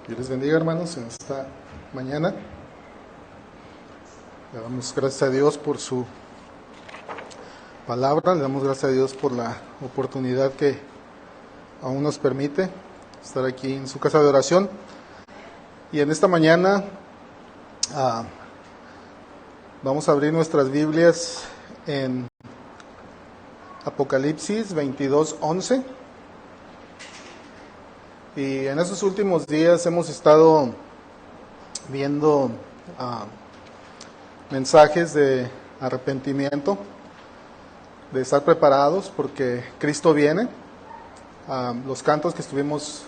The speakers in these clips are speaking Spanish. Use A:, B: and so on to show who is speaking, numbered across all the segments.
A: Dios les bendiga, hermanos, en esta mañana. Le damos gracias a Dios por su palabra, le damos gracias a Dios por la oportunidad que aún nos permite estar aquí en su casa de oración. Y en esta mañana vamos a abrir nuestras Biblias en Apocalipsis 22:11. Y en estos últimos días hemos estado viendo mensajes de arrepentimiento, de estar preparados porque Cristo viene. Los cantos que estuvimos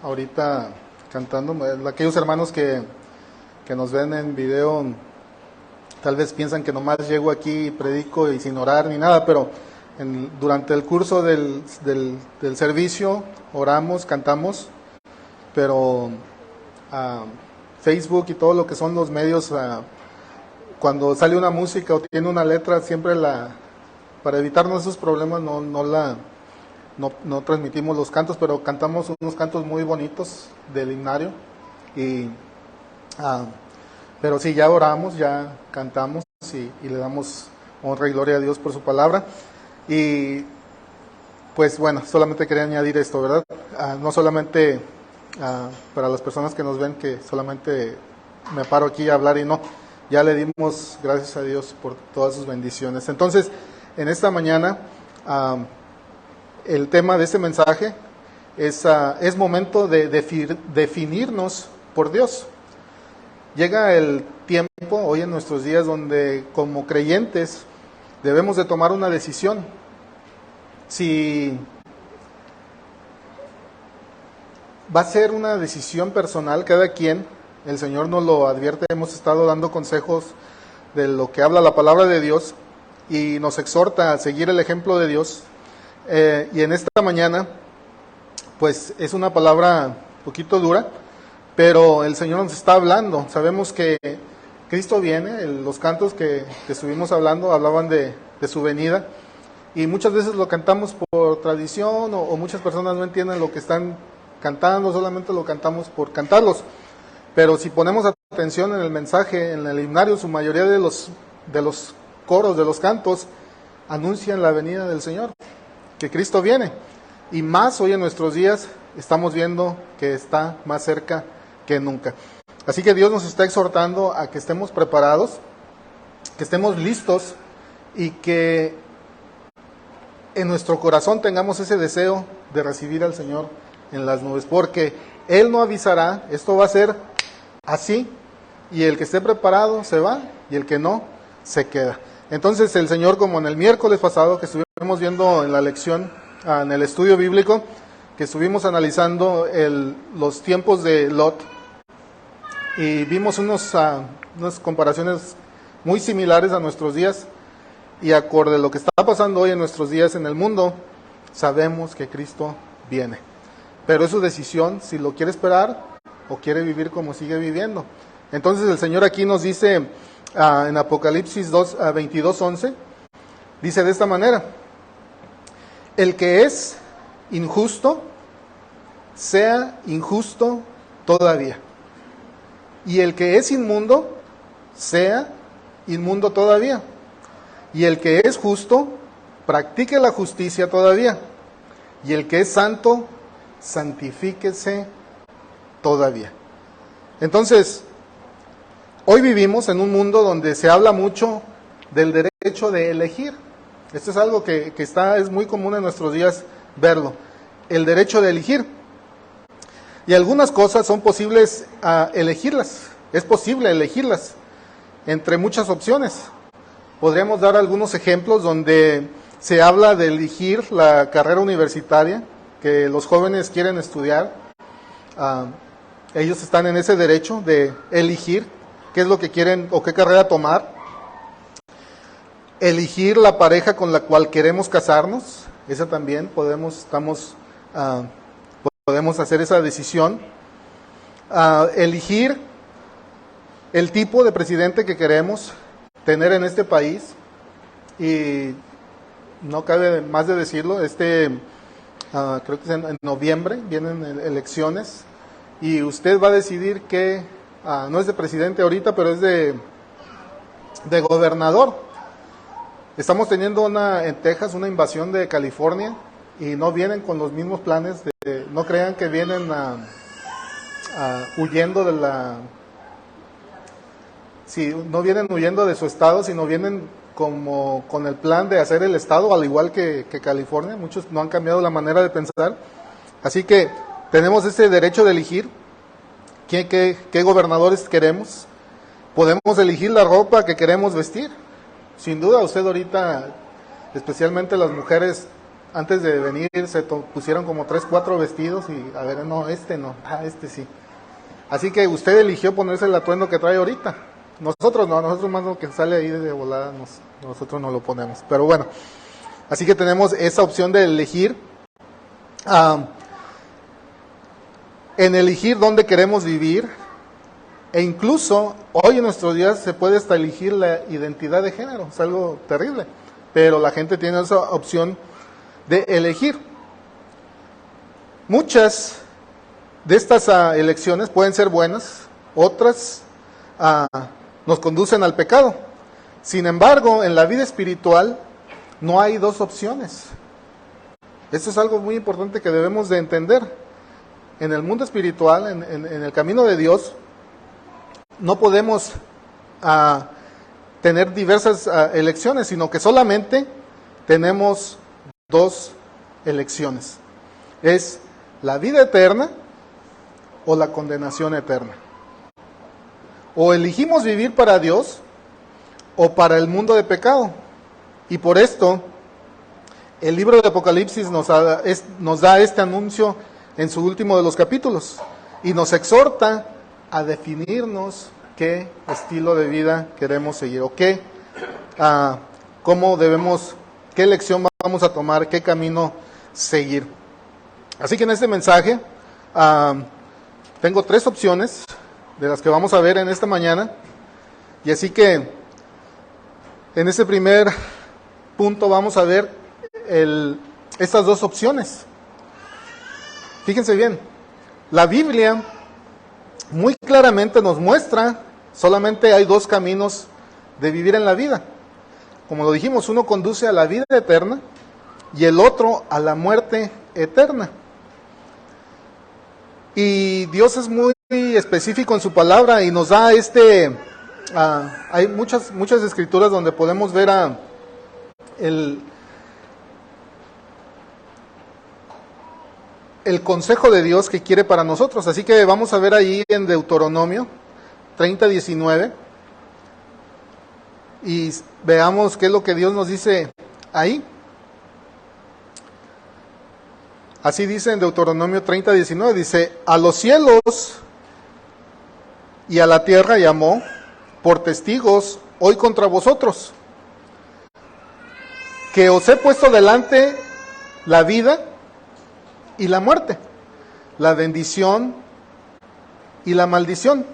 A: ahorita cantando, aquellos hermanos que nos ven en video tal vez piensan que nomás llego aquí y predico y sin orar ni nada, pero durante el curso del servicio oramos, cantamos, pero Facebook y todo lo que son los medios, cuando sale una música o tiene una letra, siempre para evitarnos esos problemas no transmitimos los cantos, pero cantamos unos cantos muy bonitos del himnario, pero sí, ya oramos, ya cantamos y le damos honra y gloria a Dios por su palabra. Y pues bueno, solamente quería añadir esto, ¿verdad? No solamente para las personas que nos ven, que solamente me paro aquí a hablar y no, ya le dimos gracias a Dios por todas sus bendiciones. Entonces, en esta mañana, el tema de este mensaje es momento de definirnos por Dios. Llega el tiempo, hoy en nuestros días, donde como creyentes debemos de tomar una decisión. Si va a ser una decisión personal, cada quien, el Señor nos lo advierte, hemos estado dando consejos de lo que habla la palabra de Dios y nos exhorta a seguir el ejemplo de Dios. Y en esta mañana, pues es una palabra un poquito dura, pero el Señor nos está hablando. Sabemos que Cristo viene, los cantos que estuvimos hablando hablaban de su venida, y muchas veces lo cantamos por tradición o muchas personas no entienden lo que están cantando, solamente lo cantamos por cantarlos. Pero si ponemos atención en el mensaje, en el himnario, su mayoría de los coros, de los cantos, anuncian la venida del Señor, que Cristo viene. Y más hoy en nuestros días estamos viendo que está más cerca que nunca. Así que Dios nos está exhortando a que estemos preparados, que estemos listos y que en nuestro corazón tengamos ese deseo de recibir al Señor en las nubes, porque Él no avisará, esto va a ser así, y el que esté preparado se va, y el que no, se queda. Entonces el Señor, como en el miércoles pasado que estuvimos viendo en la lección, en el estudio bíblico, que estuvimos analizando los tiempos de Lot, y vimos unas comparaciones muy similares a nuestros días, y acorde a lo que está pasando hoy en nuestros días en el mundo, sabemos que Cristo viene. Pero es su decisión si lo quiere esperar o quiere vivir como sigue viviendo. Entonces el Señor aquí nos dice en Apocalipsis 22:11, dice de esta manera: el que es injusto, sea injusto todavía. Y el que es inmundo, sea inmundo todavía. Y el que es justo, practique la justicia todavía. Y el que es santo, santifíquese todavía. Entonces, hoy vivimos en un mundo donde se habla mucho del derecho de elegir. Esto es algo que es muy común en nuestros días verlo. El derecho de elegir. Y algunas cosas son posibles elegirlas. Es posible elegirlas entre muchas opciones. Podríamos dar algunos ejemplos donde se habla de elegir la carrera universitaria que los jóvenes quieren estudiar. Ellos están en ese derecho de elegir qué es lo que quieren o qué carrera tomar. Elegir la pareja con la cual queremos casarnos, esa también podemos hacer esa decisión. Elegir el tipo de presidente que queremos tener en este país, y no cabe más de decirlo, creo que en noviembre vienen elecciones y usted va a decidir que, no es de presidente ahorita, pero es de gobernador. Estamos teniendo en Texas una invasión de California y no vienen con los mismos planes, no crean que vienen huyendo no vienen huyendo de su estado, sino vienen como con el plan de hacer el estado, al igual que California. Muchos no han cambiado la manera de pensar, así que tenemos ese derecho de elegir qué gobernadores queremos. Podemos elegir la ropa que queremos vestir. Sin duda, usted ahorita, especialmente las mujeres, antes de venir se pusieron como 3, 4 vestidos y, a ver, no, este sí. Así que usted eligió ponerse el atuendo que trae ahorita. Nosotros no, nosotros más lo que sale ahí de volada, nosotros no lo ponemos. Pero bueno, así que tenemos esa opción de elegir, en elegir dónde queremos vivir. E incluso hoy en nuestros días se puede hasta elegir la identidad de género. Es algo terrible, pero la gente tiene esa opción de elegir. Muchas de estas elecciones pueden ser buenas, otras nos conducen al pecado. Sin embargo, en la vida espiritual no hay dos opciones. Esto es algo muy importante que debemos de entender. En el mundo espiritual, en el camino de Dios, no podemos tener diversas elecciones, sino que solamente tenemos dos elecciones. Es la vida eterna o la condenación eterna. O elegimos vivir para Dios o para el mundo de pecado. Y por esto, el libro de Apocalipsis nos da este anuncio en su último de los capítulos y nos exhorta a definirnos qué estilo de vida queremos seguir o qué elección vamos a tomar, qué camino seguir. Así que en este mensaje tengo 3 opciones de las que vamos a ver en esta mañana, y así que en este primer punto vamos a ver estas 2 opciones. Fíjense bien, la Biblia muy claramente nos muestra, solamente hay 2 caminos de vivir en la vida. Como lo dijimos, uno conduce a la vida eterna y el otro a la muerte eterna. Y Dios es muy específico en su palabra y nos da hay muchas escrituras donde podemos ver el consejo de Dios que quiere para nosotros. Así que vamos a ver ahí en Deuteronomio 30:19 y veamos qué es lo que Dios nos dice ahí. Así dice en Deuteronomio 30:19, dice: a los cielos y a la tierra llamó por testigos hoy contra vosotros, que os he puesto delante la vida y la muerte, la bendición y la maldición.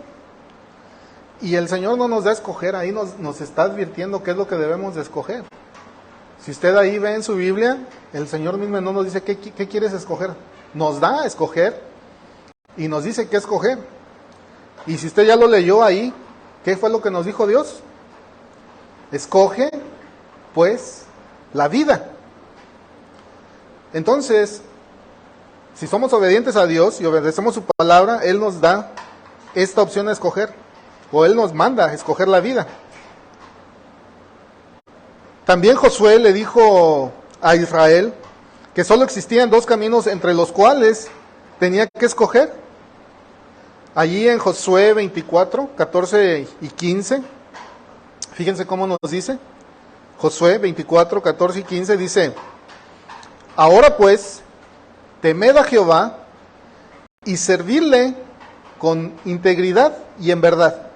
A: Y el Señor no nos da a escoger, ahí nos está advirtiendo qué es lo que debemos de escoger. Si usted ahí ve en su Biblia, el Señor mismo no nos dice qué quieres escoger. Nos da a escoger y nos dice qué escoger. Y si usted ya lo leyó ahí, ¿qué fue lo que nos dijo Dios? Escoge, pues, la vida. Entonces, si somos obedientes a Dios y obedecemos su palabra, Él nos da esta opción a escoger, o Él nos manda a escoger la vida. También Josué le dijo a Israel que solo existían 2 caminos entre los cuales tenía que escoger. Allí en Josué 24, 14 y 15, fíjense cómo nos dice. Josué 24, 14 y 15 dice: ahora pues, temed a Jehová y servidle con integridad y en verdad.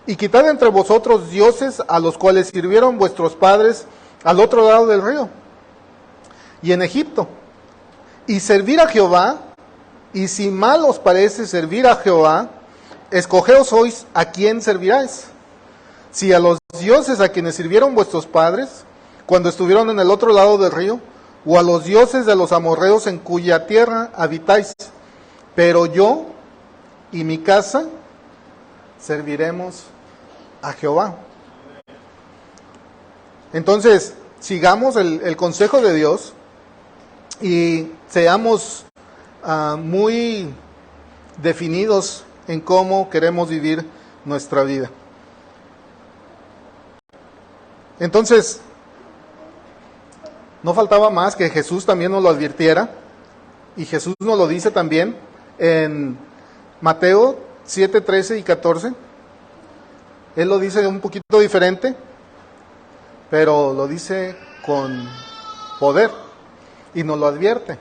A: Y quitad entre vosotros dioses a los cuales sirvieron vuestros padres al otro lado del río y en Egipto. Y servir a Jehová, y si mal os parece servir a Jehová, escogeos hoy a quién serviráis. Si a los dioses a quienes sirvieron vuestros padres cuando estuvieron en el otro lado del río, o a los dioses de los amorreos en cuya tierra habitáis. Pero yo y mi casa serviremos a Jehová. Entonces, sigamos el consejo de Dios y seamos muy definidos en cómo queremos vivir nuestra vida. Entonces, no faltaba más que Jesús también nos lo advirtiera, y Jesús nos lo dice también en Mateo 7, 13 y 14. Él lo dice un poquito diferente, pero lo dice con poder y nos lo advierte.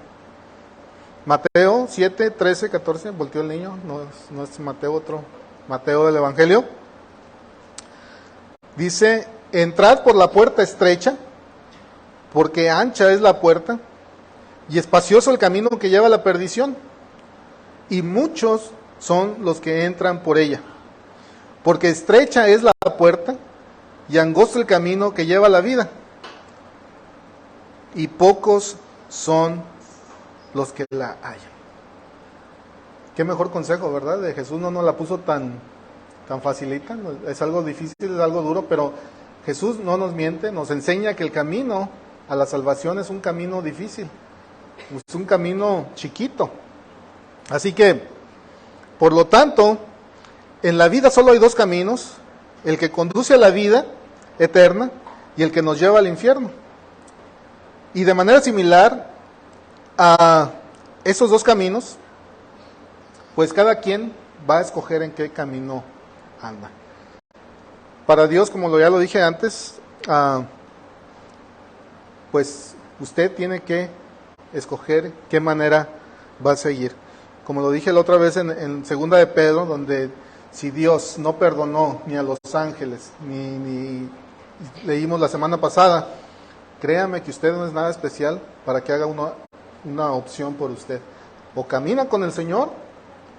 A: Mateo 7, 13, 14, volteó el niño, no es Mateo, otro Mateo del Evangelio. Dice: entrad por la puerta estrecha, porque ancha es la puerta, y espacioso el camino que lleva a la perdición, y muchos son los que entran por ella. Porque estrecha es la puerta, y angosto el camino que lleva a la vida, y pocos son los que la hallan. Qué mejor consejo, ¿verdad? De Jesús no nos la puso tan facilita, es algo difícil, es algo duro, pero Jesús no nos miente, nos enseña que el camino a la salvación es un camino difícil, es un camino chiquito. Así que, por lo tanto, en la vida solo hay dos caminos: el que conduce a la vida eterna y el que nos lleva al infierno. Y de manera similar a esos dos caminos, pues cada quien va a escoger en qué camino anda. Para Dios, como ya lo dije antes, pues usted tiene que escoger qué manera va a seguir. Como lo dije la otra vez en segunda de Pedro, donde si Dios no perdonó ni a los ángeles, ni leímos la semana pasada, créame que usted no es nada especial para que haga una opción por usted. O camina con el Señor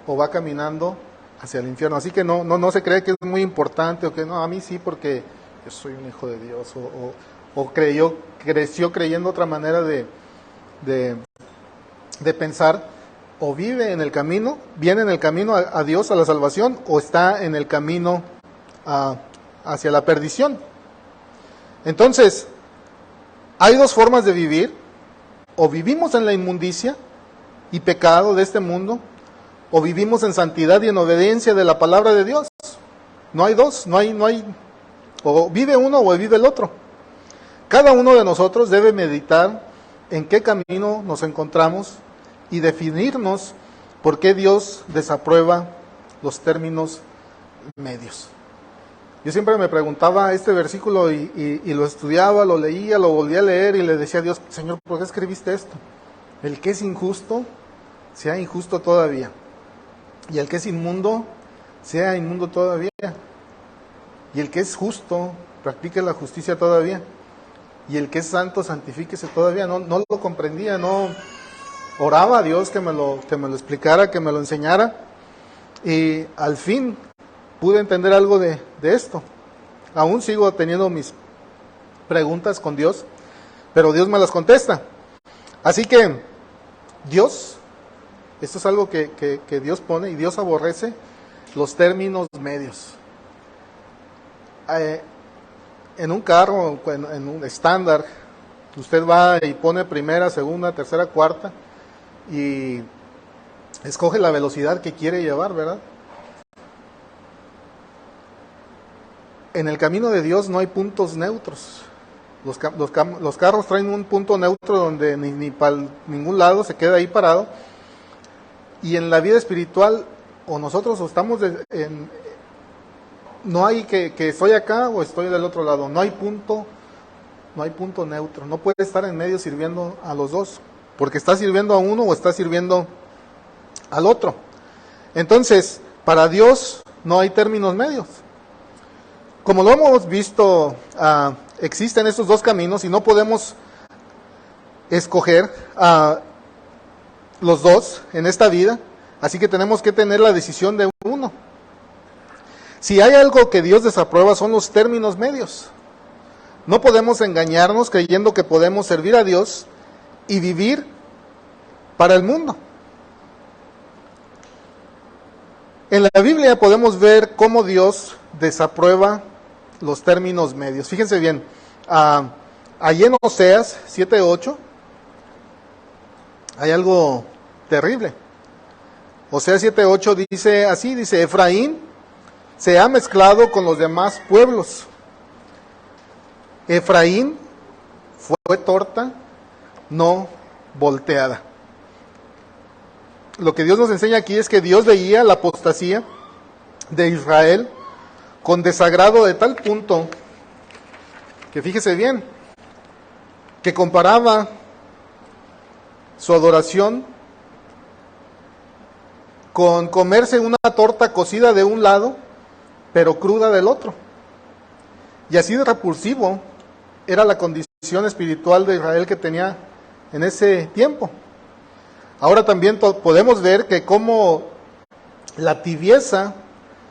A: o va caminando hacia el infierno. Así que no se cree que es muy importante, o que no, a mí sí porque yo soy un hijo de Dios, o creció creyendo otra manera de pensar. O vive en el camino, viene en el camino a Dios, a la salvación, o está en el camino hacia la perdición. Entonces, hay dos formas de vivir: o vivimos en la inmundicia y pecado de este mundo, o vivimos en santidad y en obediencia de la palabra de Dios. No hay dos, no hay, o vive uno o vive el otro. Cada uno de nosotros debe meditar en qué camino nos encontramos y definirnos por qué Dios desaprueba los términos medios. Yo siempre me preguntaba este versículo y lo estudiaba, lo leía, lo volvía a leer y le decía a Dios: Señor, ¿por qué escribiste esto? El que es injusto, sea injusto todavía. Y el que es inmundo, sea inmundo todavía. Y el que es justo, practique la justicia todavía. Y el que es santo, santifíquese todavía. No lo comprendía, no. Oraba a Dios que me lo explicara, que me lo enseñara, y al fin pude entender algo de esto. Aún sigo teniendo mis preguntas con Dios, pero Dios me las contesta. Así que Dios, esto es algo que Dios pone, y Dios aborrece los términos medios. En un carro, en un estándar, usted va y pone primera, segunda, tercera, cuarta, y escoge la velocidad que quiere llevar, ¿verdad? En el camino de Dios no hay puntos neutros. Los carros traen un punto neutro donde ni para ningún lado se queda ahí parado. Y en la vida espiritual, o nosotros estamos no hay que estoy acá o estoy del otro lado. No hay punto neutro. No puede estar en medio sirviendo a los dos, porque está sirviendo a uno o está sirviendo al otro. Entonces, para Dios no hay términos medios. Como lo hemos visto, existen estos dos caminos y no podemos escoger los dos en esta vida, así que tenemos que tener la decisión de uno. Si hay algo que Dios desaprueba, son los términos medios. No podemos engañarnos creyendo que podemos servir a Dios y vivir para el mundo. En la Biblia podemos ver cómo Dios desaprueba los términos medios. Fíjense bien, allí en Oseas 7:8 hay algo terrible. Oseas 7:8 dice así, dice: Efraín se ha mezclado con los demás pueblos. Efraín fue torta, no volteada. Lo que Dios nos enseña aquí es que Dios veía la apostasía de Israel con desagrado de tal punto que, fíjese bien, que comparaba su adoración con comerse una torta cocida de un lado, pero cruda del otro. Y así de repulsivo era la condición espiritual de Israel que tenía en ese tiempo. Ahora también podemos ver que como la tibieza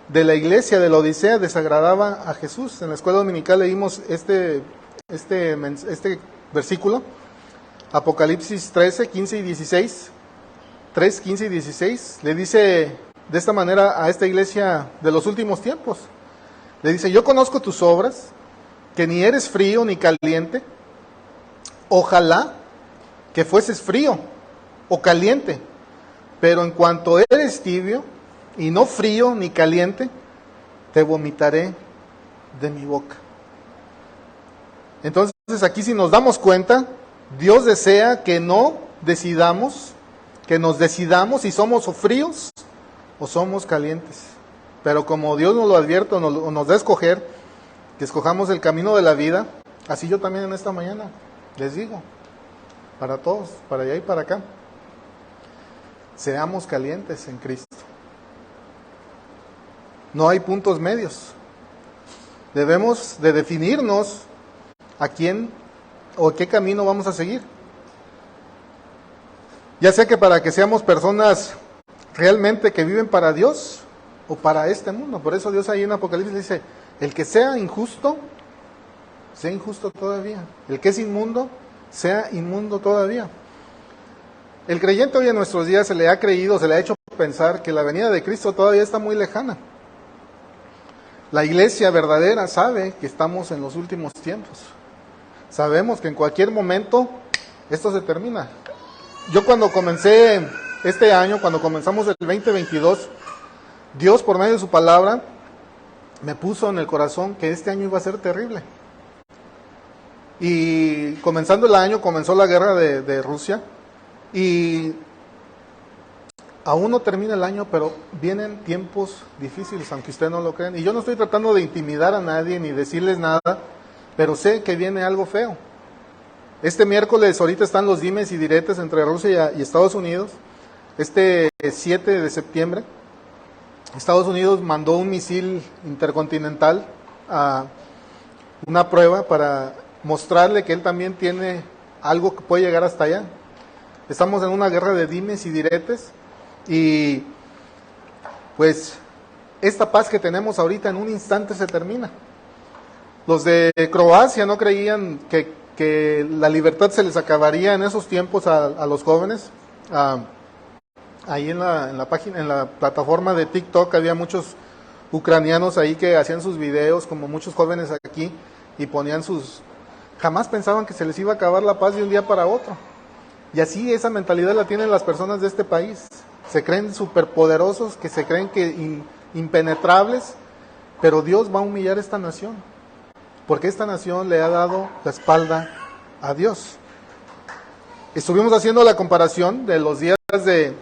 A: de la iglesia de la Odisea desagradaba a Jesús. En la escuela dominical leímos este versículo, Apocalipsis 13, 15 y 16, 3, 15 y 16, le dice de esta manera a esta iglesia de los últimos tiempos. Le dice: yo conozco tus obras, que ni eres frío ni caliente. Ojalá que fueses frío o caliente, pero en cuanto eres tibio y no frío ni caliente, te vomitaré de mi boca. Entonces aquí, si nos damos cuenta, Dios desea que no decidamos, que nos decidamos si somos o fríos o somos calientes. Pero como Dios nos lo advierte o nos da a escoger, que escojamos el camino de la vida, así yo también en esta mañana les digo, para todos, para allá y para acá, seamos calientes en Cristo. No hay puntos medios. Debemos de definirnos a quién o qué camino vamos a seguir. Ya sea que para que seamos personas realmente que viven para Dios o para este mundo. Por eso Dios ahí en Apocalipsis dice: el que sea injusto, sea injusto todavía. El que es inmundo, sea inmundo todavía. El creyente hoy en nuestros días se le ha creído, se le ha hecho pensar que la venida de Cristo todavía está muy lejana. La iglesia verdadera sabe que estamos en los últimos tiempos. Sabemos que en cualquier momento esto se termina. Yo cuando comencé este año, cuando comenzamos el 2022, Dios por medio de su palabra me puso en el corazón que este año iba a ser terrible. Y comenzando el año, comenzó la guerra de Rusia. Y aún no termina el año, pero vienen tiempos difíciles, aunque ustedes no lo crean. Y yo no estoy tratando de intimidar a nadie ni decirles nada, pero sé que viene algo feo. Este miércoles ahorita están los dimes y diretes entre Rusia y Estados Unidos. Este 7 de septiembre, Estados Unidos mandó un misil intercontinental a una prueba para mostrarle que él también tiene algo que puede llegar hasta allá. Estamos en una guerra de dimes y diretes y pues esta paz que tenemos ahorita en un instante se termina. Los de Croacia no creían que la libertad se les acabaría en esos tiempos a los jóvenes. Ahí en la página, en la plataforma de TikTok había muchos ucranianos ahí que hacían sus videos, como muchos jóvenes aquí, y ponían jamás pensaban que se les iba a acabar la paz de un día para otro. Y así esa mentalidad la tienen las personas de este país. Se creen superpoderosos, que se creen que impenetrables, pero Dios va a humillar esta nación, porque esta nación le ha dado la espalda a Dios. Estuvimos haciendo la comparación de los días de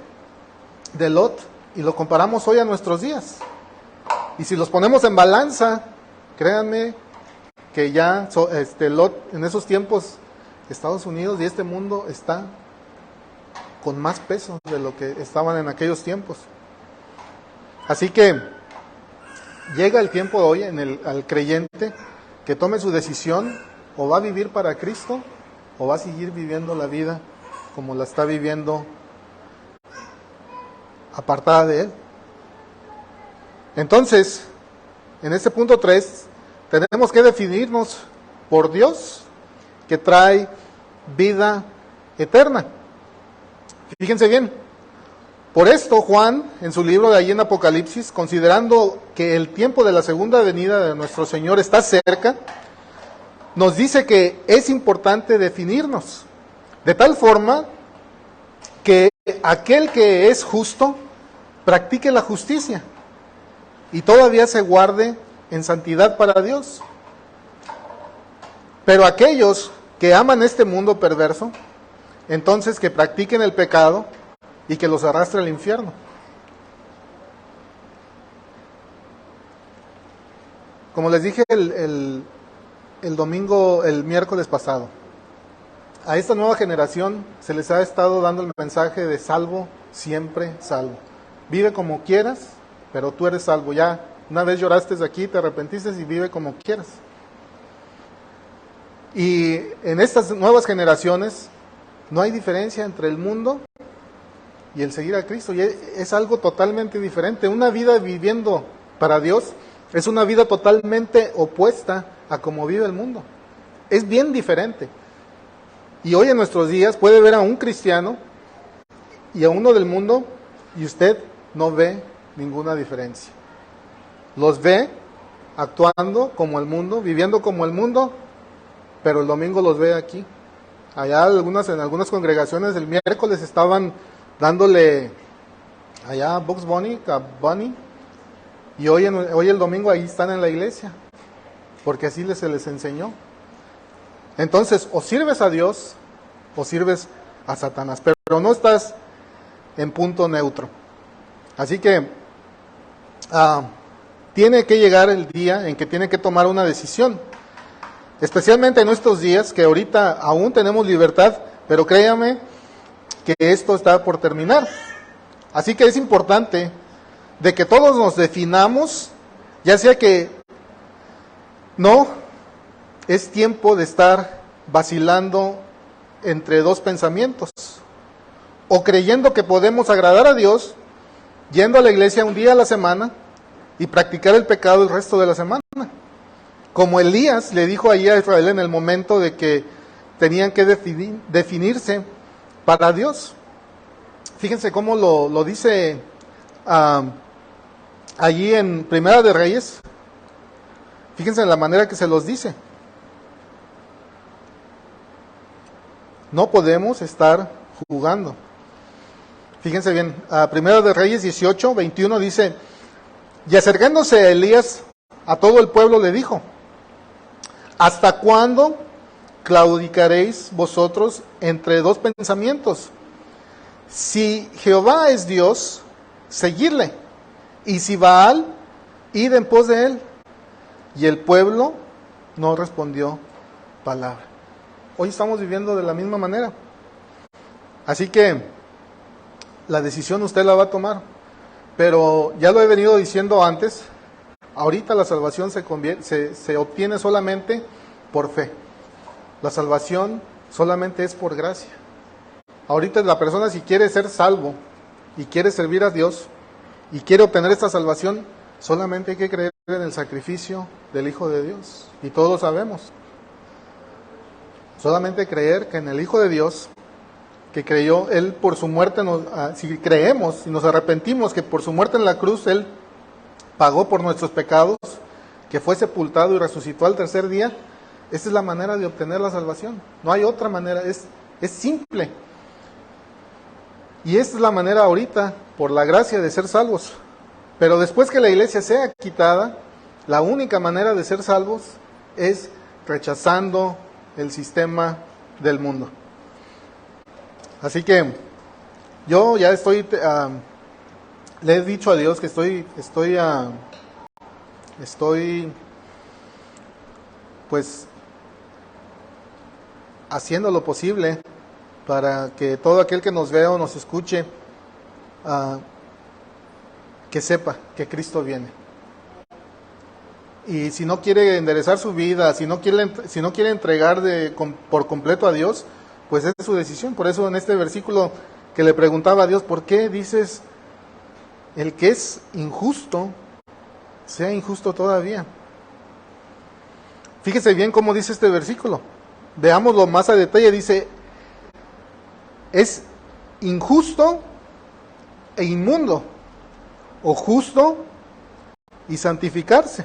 A: Lot y lo comparamos hoy a nuestros días. Y si los ponemos en balanza, créanme que ya Lot en esos tiempos, Estados Unidos y este mundo está con más peso de lo que estaban en aquellos tiempos. Así que llega el tiempo hoy al creyente que tome su decisión: o va a vivir para Cristo o va a seguir viviendo la vida como la está viviendo apartada de Él. Entonces, en este punto 3, tenemos que definirnos por Dios, que trae vida eterna. Fíjense bien, Por esto, Juan, en su libro de ahí en Apocalipsis, considerando que el tiempo de la segunda venida de nuestro Señor está cerca, nos dice que es importante definirnos, de tal forma que aquel que es justo practique la justicia y todavía se guarde en santidad para Dios. Pero aquellos que aman este mundo perverso, entonces que practiquen el pecado y que los arrastre al infierno. Como les dije el miércoles pasado, a esta nueva generación se les ha estado dando el mensaje de salvo, siempre salvo. Vive como quieras, pero tú eres salvo. Ya una vez lloraste aquí, te arrepentiste y vive como quieras. Y en estas nuevas generaciones no hay diferencia entre el mundo y el seguir a Cristo. Y es algo totalmente diferente. Una vida viviendo para Dios es una vida totalmente opuesta a cómo vive el mundo. Es bien diferente. Y hoy en nuestros días puede ver a un cristiano y a uno del mundo y usted no ve ninguna diferencia. Los ve actuando como el mundo, viviendo como el mundo, pero el domingo los ve aquí. Allá en algunas congregaciones el miércoles estaban dándole allá Bugs Bunny, a Bunny, y hoy el domingo ahí están en la iglesia, porque así se les enseñó. Entonces, o sirves a Dios o sirves a Satanás, pero no estás en punto neutro. Así que tiene que llegar el día en que tiene que tomar una decisión. Especialmente en estos días que ahorita aún tenemos libertad, pero créame que esto está por terminar. Así que es importante de que todos nos definamos, ya sea que no es tiempo de estar vacilando entre dos pensamientos, o creyendo que podemos agradar a Dios yendo a la iglesia un día a la semana y practicar el pecado el resto de la semana. Como Elías le dijo ahí a Israel en el momento de que tenían que definirse para Dios. Fíjense cómo lo dice allí en Primera de Reyes. Fíjense en la manera que se los dice. No podemos estar jugando. Fíjense bien, Primera de Reyes 18, 21 dice: y acercándose a Elías a todo el pueblo le dijo: ¿hasta cuándo claudicaréis vosotros entre dos pensamientos? Si Jehová es Dios, seguidle, y si Baal, id en pos de él. Y el pueblo no respondió palabra. Hoy estamos viviendo de la misma manera. Así que la decisión usted la va a tomar. Pero ya lo he venido diciendo antes, ahorita la salvación se obtiene solamente por fe. La salvación solamente es por gracia. Ahorita la persona, si quiere ser salvo y quiere servir a Dios y quiere obtener esta salvación, solamente hay que creer en el sacrificio del Hijo de Dios. Y todos lo sabemos. Solamente creer que en el Hijo de Dios, que creyó Él por su muerte, si creemos y nos arrepentimos que por su muerte en la cruz Él pagó por nuestros pecados, que fue sepultado y resucitó al tercer día, esa es la manera de obtener la salvación. No hay otra manera, es simple. Y esta es la manera ahorita, por la gracia, de ser salvos. Pero después que la iglesia sea quitada, la única manera de ser salvos es rechazando el sistema del mundo. Así que yo ya le he dicho a Dios que estoy pues haciendo lo posible para que todo aquel que nos vea o nos escuche que sepa que Cristo viene. Y si no quiere enderezar su vida, si no quiere entregar por completo a Dios, pues es su decisión. Por eso en este versículo que le preguntaba a Dios, ¿por qué dices el que es injusto sea injusto todavía? Fíjese bien cómo dice este versículo. Veámoslo más a detalle. Dice, es injusto e inmundo, o justo y santificarse.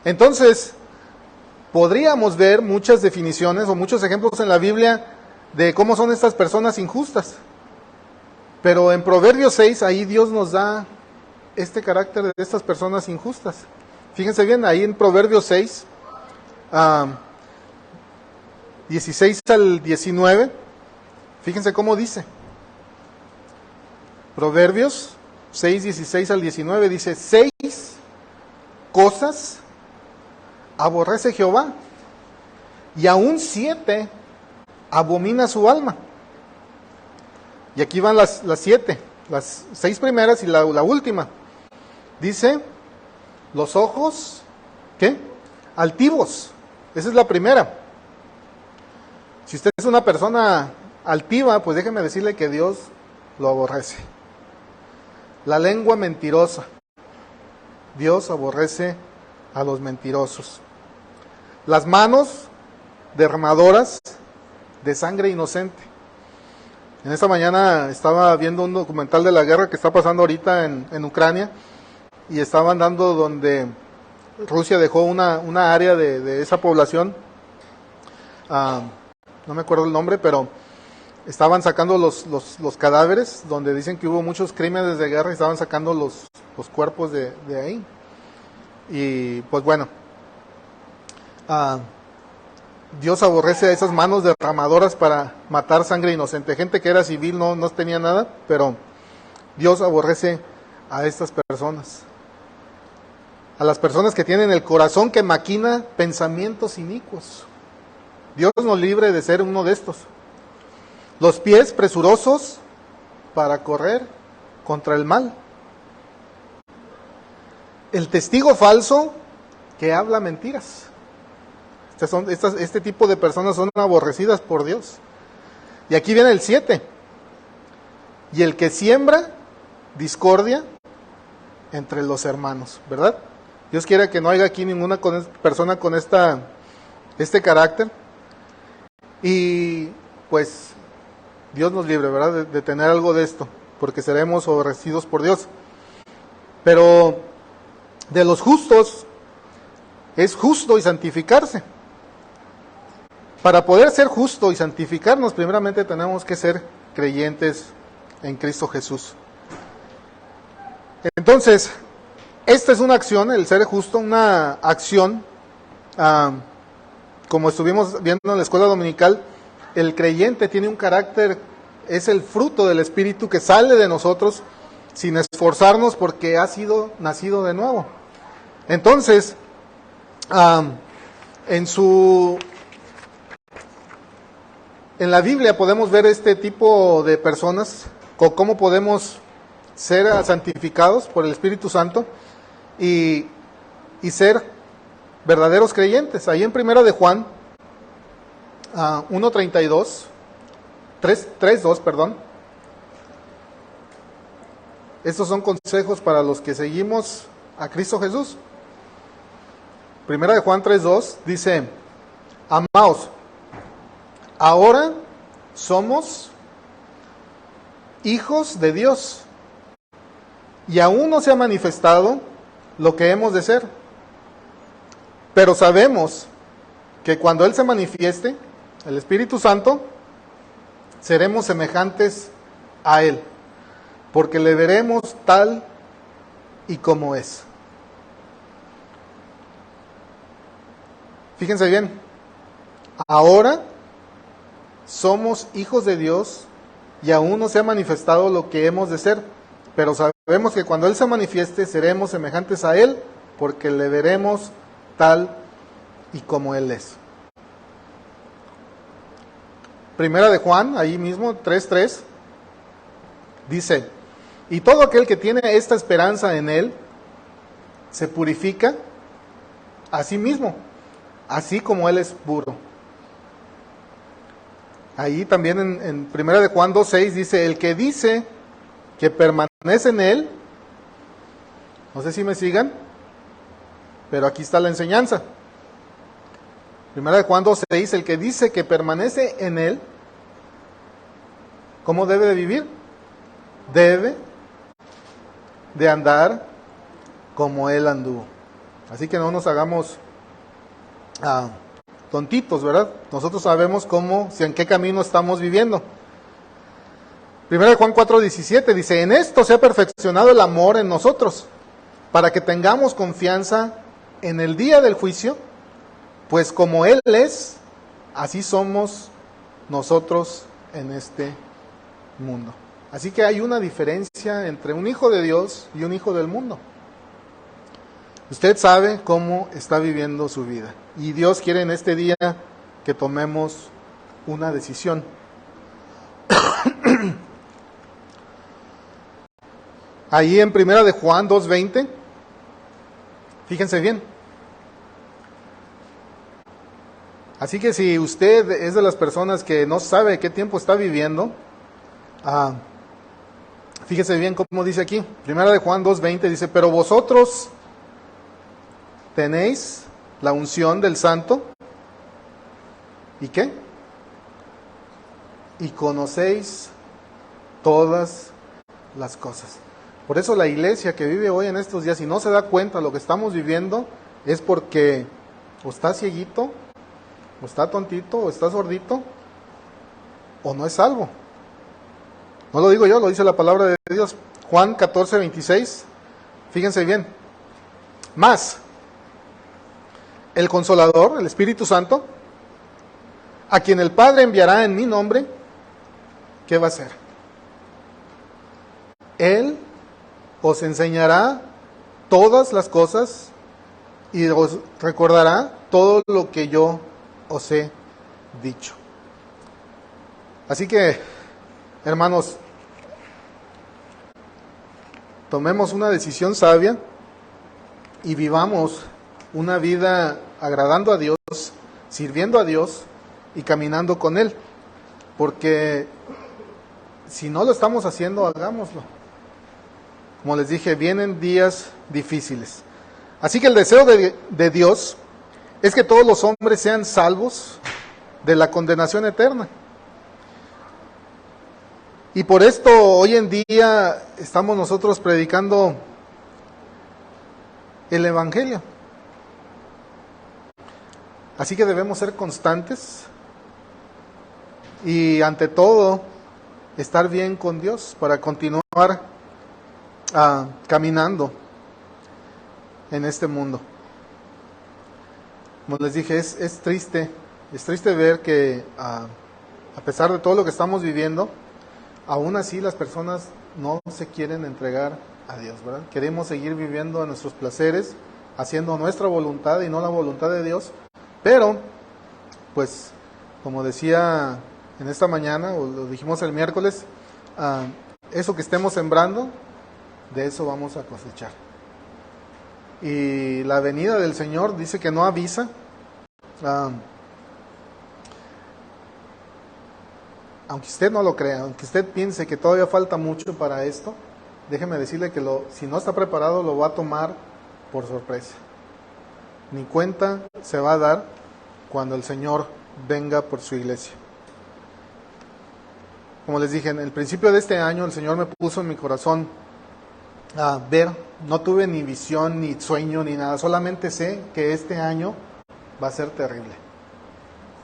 A: Entonces, podríamos ver muchas definiciones o muchos ejemplos en la Biblia de cómo son estas personas injustas. Pero en Proverbios 6, ahí Dios nos da este carácter de estas personas injustas. Fíjense bien, ahí en Proverbios 6, 16 al 19, fíjense cómo dice. Proverbios 6, 16 al 19 dice: 6 cosas aborrece Jehová, y aún 7 abomina su alma. Y aquí van las 7, las 6 primeras y la última. Dice: los ojos, ¿qué? Altivos. Esa es la primera. Si usted es una persona altiva, pues déjeme decirle que Dios lo aborrece. La lengua mentirosa. Dios aborrece a los mentirosos. Las manos derramadoras de sangre inocente. En esta mañana estaba viendo un documental de la guerra que está pasando ahorita en Ucrania, y estaban dando donde Rusia dejó una área de esa población, no me acuerdo el nombre, pero estaban sacando los cadáveres, donde dicen que hubo muchos crímenes de guerra, y estaban sacando los cuerpos de ahí. Y pues bueno, Dios aborrece a esas manos derramadoras para matar sangre inocente. Gente que era civil, no tenía nada, pero Dios aborrece a estas personas. A las personas que tienen el corazón que maquina pensamientos inicuos. Dios nos libre de ser uno de estos. Los pies presurosos para correr contra el mal. El testigo falso que habla mentiras. Este tipo de personas son aborrecidas por Dios. Y aquí viene el 7. Y el que siembra discordia entre los hermanos, ¿verdad? Dios quiera que no haya aquí ninguna persona con este carácter. Y pues Dios nos libre, ¿verdad? De tener algo de esto, porque seremos aborrecidos por Dios. Pero de los justos es justo y santificarse. Para poder ser justo y santificarnos, primeramente tenemos que ser creyentes en Cristo Jesús. Entonces, esta es una acción, el ser justo, una acción, como estuvimos viendo en la escuela dominical, el creyente tiene un carácter, es el fruto del Espíritu que sale de nosotros sin esforzarnos, porque ha sido nacido de nuevo. Entonces, en la Biblia podemos ver este tipo de personas, cómo podemos ser santificados por el Espíritu Santo y ser verdaderos creyentes. Ahí en Primera de Juan 1:32, 3:2, perdón. Estos son consejos para los que seguimos a Cristo Jesús. Primera de Juan 3:2 dice: amaos, ahora somos hijos de Dios, y aún no se ha manifestado lo que hemos de ser. Pero sabemos que cuando Él se manifieste, el Espíritu Santo, seremos semejantes a Él, porque le veremos tal y como es. Fíjense bien, ahora somos hijos de Dios y aún no se ha manifestado lo que hemos de ser, pero sabemos que cuando Él se manifieste seremos semejantes a Él, porque le veremos tal y como Él es. Primera de Juan, ahí mismo, 3:3, dice: y todo aquel que tiene esta esperanza en Él, se purifica a sí mismo, así como Él es puro. Ahí también en Primera de Juan 2:6 dice: el que dice que permanece en Él, no sé si me sigan, pero aquí está la enseñanza. Primera de Juan 2:6, el que dice que permanece en Él, ¿cómo debe de vivir? debe de andar como Él anduvo. Así que no nos hagamos tontitos, ¿verdad? Nosotros sabemos cómo, si en qué camino estamos viviendo. 1 Juan 4:17 dice, en esto se ha perfeccionado el amor en nosotros, para que tengamos confianza en el día del juicio, pues como Él es, así somos nosotros en este mundo. Así que hay una diferencia entre un hijo de Dios y un hijo del mundo. Usted sabe cómo está viviendo su vida. Y Dios quiere en este día que tomemos una decisión. Ahí en 1 de Juan 2:20, fíjense bien. Así que si usted es de las personas que no sabe qué tiempo está viviendo, fíjese bien cómo dice aquí. 1 de Juan 2:20 dice, pero vosotros tenéis la unción del Santo, ¿y qué? Y conocéis todas las cosas. Por eso la iglesia que vive hoy en estos días y no se da cuenta de lo que estamos viviendo, es porque o está cieguito, o está tontito, o está sordito, o no es salvo. No lo digo yo, lo dice la palabra de Dios. Juan 14:26, fíjense bien. Más, el Consolador, el Espíritu Santo, a quien el Padre enviará en mi nombre, ¿qué va a hacer? Él os enseñará todas las cosas y os recordará todo lo que yo os he dicho. Así que, hermanos, tomemos una decisión sabia y vivamos una vida agradando a Dios, sirviendo a Dios y caminando con Él. Porque si no lo estamos haciendo, hagámoslo. Como les dije, vienen días difíciles. Así que el deseo de Dios es que todos los hombres sean salvos de la condenación eterna. Y por esto hoy en día estamos nosotros predicando el Evangelio. Así que debemos ser constantes y ante todo estar bien con Dios para continuar caminando en este mundo. Como les dije, es triste ver que a pesar de todo lo que estamos viviendo, aún así las personas no se quieren entregar a Dios, ¿verdad? Queremos seguir viviendo a nuestros placeres, haciendo nuestra voluntad y no la voluntad de Dios, pero, pues, como decía en esta mañana, o lo dijimos el miércoles, eso que estemos sembrando, de eso vamos a cosechar. Y la venida del Señor dice que no avisa. Aunque usted no lo crea, aunque usted piense que todavía falta mucho para esto, déjeme decirle que si no está preparado, lo va a tomar por sorpresa. Ni cuenta se va a dar cuando el Señor venga por su iglesia. Como les dije, en el principio de este año el Señor me puso en mi corazón a ver, no tuve ni visión, ni sueño, ni nada, solamente sé que este año va a ser terrible.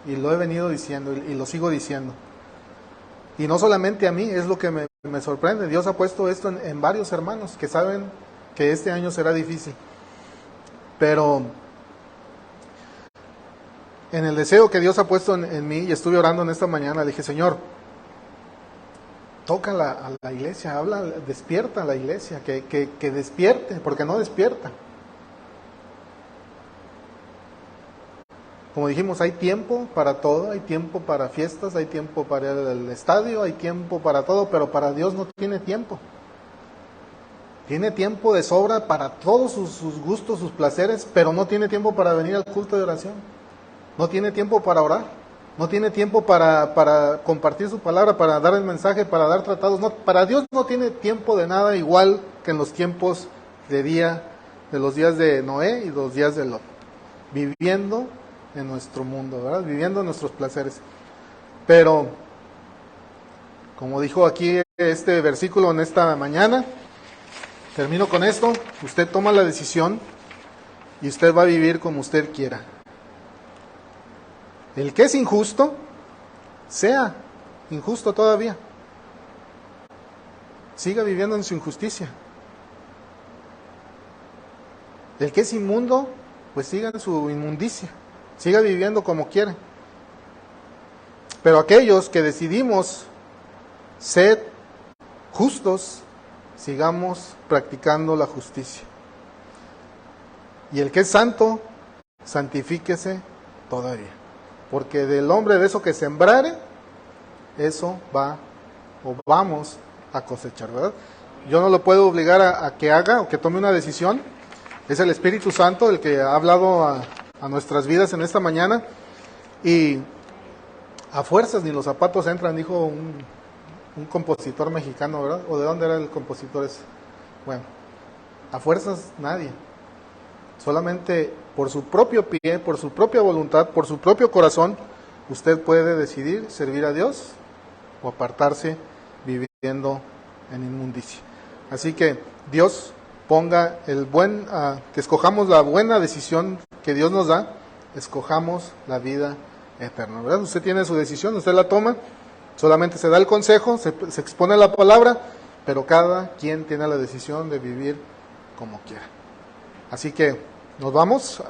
A: Y lo he venido diciendo y lo sigo diciendo. Y no solamente a mí, es lo que me sorprende. Dios ha puesto esto en varios hermanos que saben que este año será difícil. Pero en el deseo que Dios ha puesto en mí, y estuve orando en esta mañana, le dije, Señor, toca a la iglesia, habla, despierta a la iglesia, que despierte, porque no despierta. Como dijimos, hay tiempo para todo, hay tiempo para fiestas, hay tiempo para el estadio, hay tiempo para todo, pero para Dios no tiene tiempo. Tiene tiempo de sobra para todos sus gustos, sus placeres, pero no tiene tiempo para venir al culto de oración. No tiene tiempo para orar. No tiene tiempo para compartir su palabra, para dar el mensaje, para dar tratados. No, para Dios no tiene tiempo de nada, igual que en los tiempos de los días de Noé y los días de Lot. Viviendo en nuestro mundo, ¿verdad? Viviendo nuestros placeres. Pero, como dijo aquí este versículo en esta mañana. Termino con esto. Usted toma la decisión y usted va a vivir como usted quiera. El que es injusto, sea injusto todavía. Siga viviendo en su injusticia. El que es inmundo, pues siga en su inmundicia. Siga viviendo como quiere. Pero aquellos que decidimos ser justos, sigamos practicando la justicia. Y el que es santo, santifíquese todavía. Porque del hombre de eso que sembrare, eso va o vamos a cosechar, ¿verdad? Yo no lo puedo obligar a que haga o que tome una decisión. Es el Espíritu Santo el que ha hablado a nuestras vidas en esta mañana. Y a fuerzas ni los zapatos entran, dijo un compositor mexicano, ¿verdad? ¿O de dónde era el compositor ese? Bueno, a fuerzas nadie. Solamente por su propio pie, por su propia voluntad, por su propio corazón, usted puede decidir servir a Dios o apartarse viviendo en inmundicia. Así que Dios ponga que escojamos la buena decisión que Dios nos da, escojamos la vida eterna, ¿verdad? Usted tiene su decisión, usted la toma, solamente se da el consejo, se expone la palabra, pero cada quien tiene la decisión de vivir como quiera. Así que nos vamos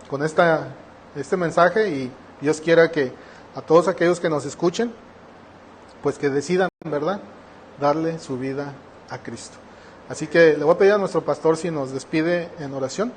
A: con este mensaje y Dios quiera que a todos aquellos que nos escuchen, pues que decidan, ¿verdad?, darle su vida a Cristo. Así que le voy a pedir a nuestro pastor si nos despide en oración.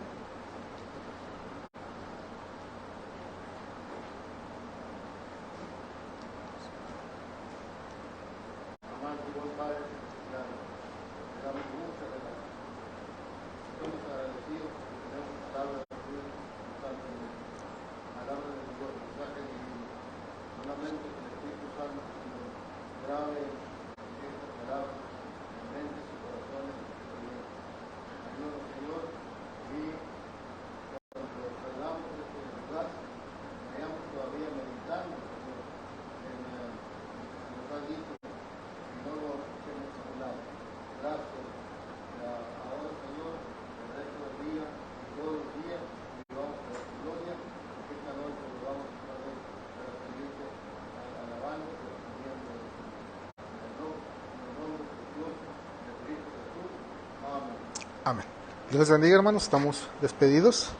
A: Amén. Dios les bendiga, hermanos. Estamos despedidos.